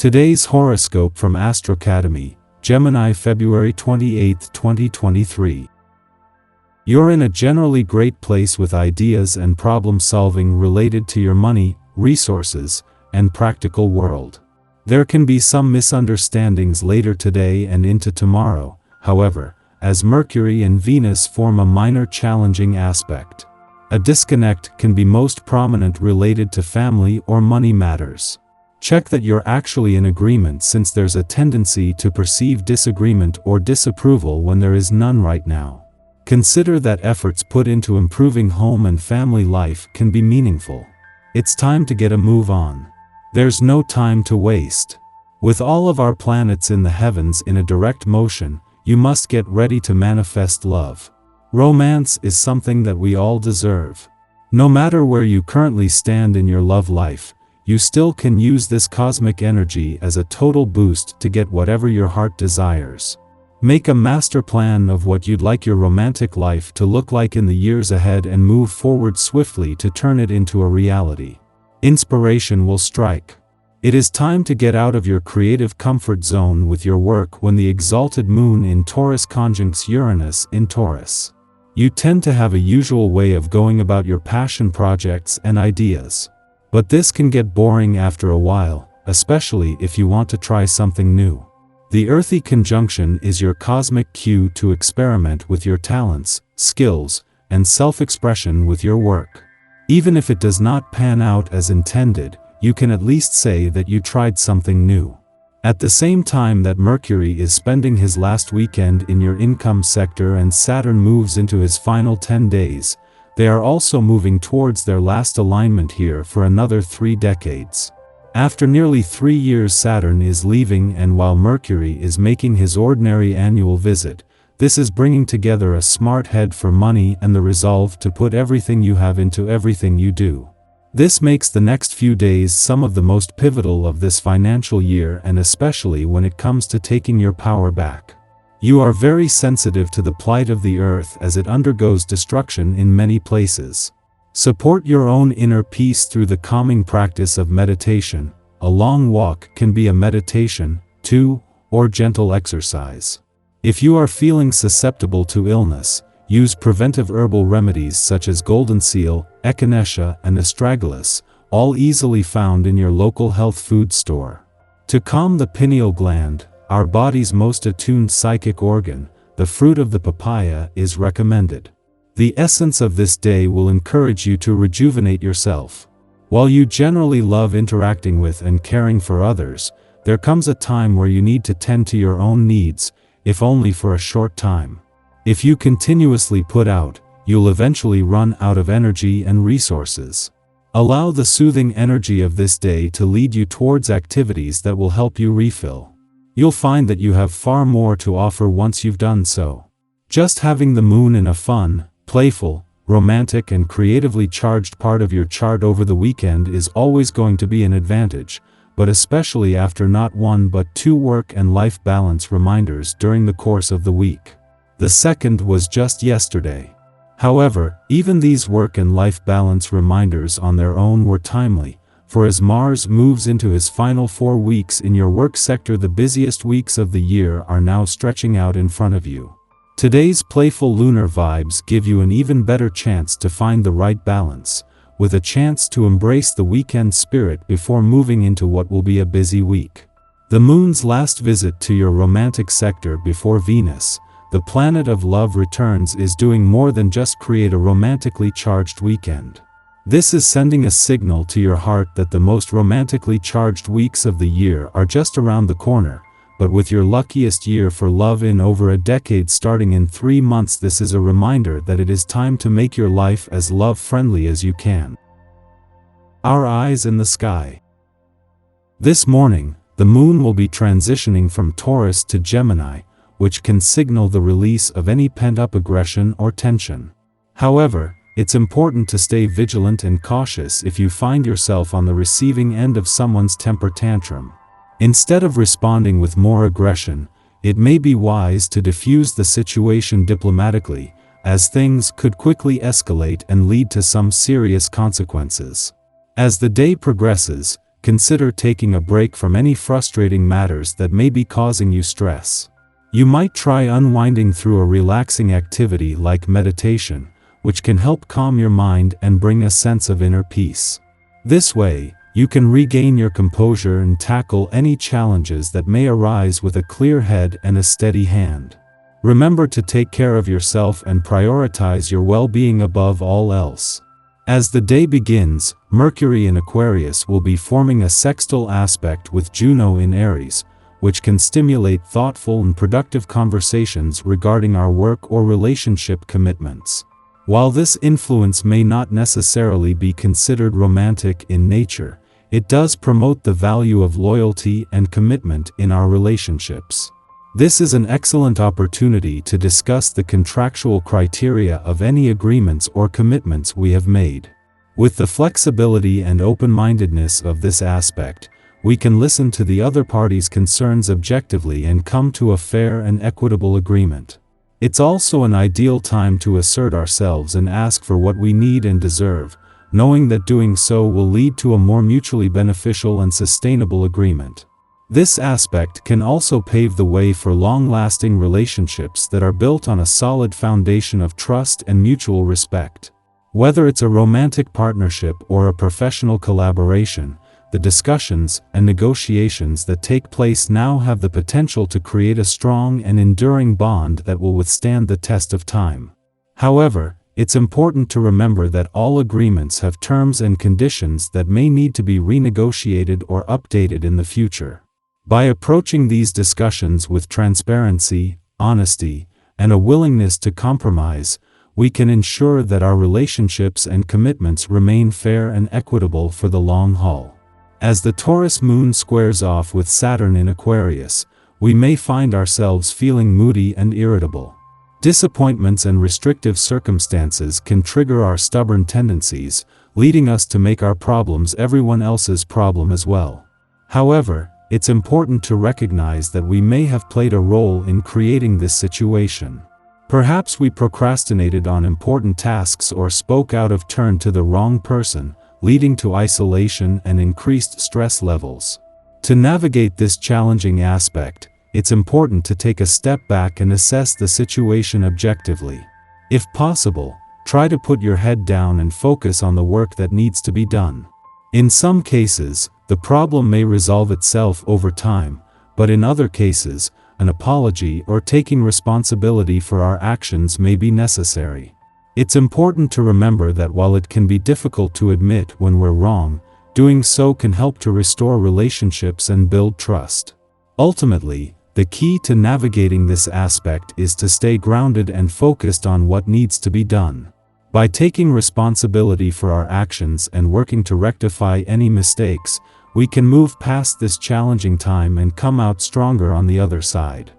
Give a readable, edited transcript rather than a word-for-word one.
Today's horoscope from Astrocademy, Gemini, February 28, 2023. You're in a generally great place with ideas and problem solving related to your money, resources, and practical world. There can be some misunderstandings later today and into tomorrow, however, as Mercury and Venus form a minor challenging aspect. A disconnect can be most prominent related to family or money matters. Check that you're actually in agreement, since there's a tendency to perceive disagreement or disapproval when there is none right now. Consider that efforts put into improving home and family life can be meaningful. It's time to get a move on. There's no time to waste. With all of our planets in the heavens in a direct motion, you must get ready to manifest love. Romance is something that we all deserve. No matter where you currently stand in your love life, you still can use this cosmic energy as a total boost to get whatever your heart desires. Make a master plan of what you'd like your romantic life to look like in the years ahead and move forward swiftly to turn it into a reality. Inspiration will strike. It is time to get out of your creative comfort zone with your work when the exalted moon in Taurus conjuncts Uranus in Taurus. You tend to have a usual way of going about your passion projects and ideas. But this can get boring after a while, especially if you want to try something new. The earthy conjunction is your cosmic cue to experiment with your talents, skills, and self-expression with your work. Even if it does not pan out as intended, you can at least say that you tried something new. At the same time that Mercury is spending his last weekend in your income sector and Saturn moves into his final 10 days, they are also moving towards their last alignment here for another 3 decades. After nearly 3 years, Saturn is leaving, and while Mercury is making his ordinary annual visit, this is bringing together a smart head for money and the resolve to put everything you have into everything you do. This makes the next few days some of the most pivotal of this financial year, and especially when it comes to taking your power back. You are very sensitive to the plight of the earth as it undergoes destruction in many places. Support your own inner peace through the calming practice of meditation. A long walk can be a meditation, too, or gentle exercise. If you are feeling susceptible to illness, use preventive herbal remedies such as golden seal, echinacea, and astragalus, all easily found in your local health food store. To calm the pineal gland, our body's most attuned psychic organ, the fruit of the papaya is recommended. The essence of this day will encourage you to rejuvenate yourself. While you generally love interacting with and caring for others, there comes a time where you need to tend to your own needs, if only for a short time. If you continuously put out, you'll eventually run out of energy and resources. Allow the soothing energy of this day to lead you towards activities that will help you refill. You'll find that you have far more to offer once you've done so. Just having the moon in a fun, playful, romantic, and creatively charged part of your chart over the weekend is always going to be an advantage, but especially after not 1 but 2 work and life balance reminders during the course of the week. The second was just yesterday. However, even these work and life balance reminders on their own were timely, for as Mars moves into his final 4 weeks in your work sector, the busiest weeks of the year are now stretching out in front of you. Today's playful lunar vibes give you an even better chance to find the right balance, with a chance to embrace the weekend spirit before moving into what will be a busy week. The moon's last visit to your romantic sector before Venus, the planet of love, returns is doing more than just create a romantically charged weekend. This is sending a signal to your heart that the most romantically charged weeks of the year are just around the corner, but with your luckiest year for love in over a decade starting in 3 months, this is a reminder that it is time to make your life as love-friendly as you can. Our eyes in the sky. This morning, the moon will be transitioning from Taurus to Gemini, which can signal the release of any pent-up aggression or tension. However, it's important to stay vigilant and cautious if you find yourself on the receiving end of someone's temper tantrum. Instead of responding with more aggression, it may be wise to diffuse the situation diplomatically, as things could quickly escalate and lead to some serious consequences. As the day progresses, consider taking a break from any frustrating matters that may be causing you stress. You might try unwinding through a relaxing activity like meditation, which can help calm your mind and bring a sense of inner peace. This way, you can regain your composure and tackle any challenges that may arise with a clear head and a steady hand. Remember to take care of yourself and prioritize your well-being above all else. As the day begins, Mercury in Aquarius will be forming a sextile aspect with Juno in Aries, which can stimulate thoughtful and productive conversations regarding our work or relationship commitments. While this influence may not necessarily be considered romantic in nature, it does promote the value of loyalty and commitment in our relationships. This is an excellent opportunity to discuss the contractual criteria of any agreements or commitments we have made. With the flexibility and open-mindedness of this aspect, we can listen to the other party's concerns objectively and come to a fair and equitable agreement. It's also an ideal time to assert ourselves and ask for what we need and deserve, knowing that doing so will lead to a more mutually beneficial and sustainable agreement. This aspect can also pave the way for long-lasting relationships that are built on a solid foundation of trust and mutual respect. Whether it's a romantic partnership or a professional collaboration, the discussions and negotiations that take place now have the potential to create a strong and enduring bond that will withstand the test of time. However, it's important to remember that all agreements have terms and conditions that may need to be renegotiated or updated in the future. By approaching these discussions with transparency, honesty, and a willingness to compromise, we can ensure that our relationships and commitments remain fair and equitable for the long haul. As the Taurus moon squares off with Saturn in Aquarius, we may find ourselves feeling moody and irritable. Disappointments and restrictive circumstances can trigger our stubborn tendencies, leading us to make our problems everyone else's problem as well. However, it's important to recognize that we may have played a role in creating this situation. Perhaps we procrastinated on important tasks or spoke out of turn to the wrong person, leading to isolation and increased stress levels. To navigate this challenging aspect, it's important to take a step back and assess the situation objectively. If possible, try to put your head down and focus on the work that needs to be done. In some cases, the problem may resolve itself over time, but in other cases, an apology or taking responsibility for our actions may be necessary. It's important to remember that while it can be difficult to admit when we're wrong, doing so can help to restore relationships and build trust. Ultimately, the key to navigating this aspect is to stay grounded and focused on what needs to be done. By taking responsibility for our actions and working to rectify any mistakes, we can move past this challenging time and come out stronger on the other side.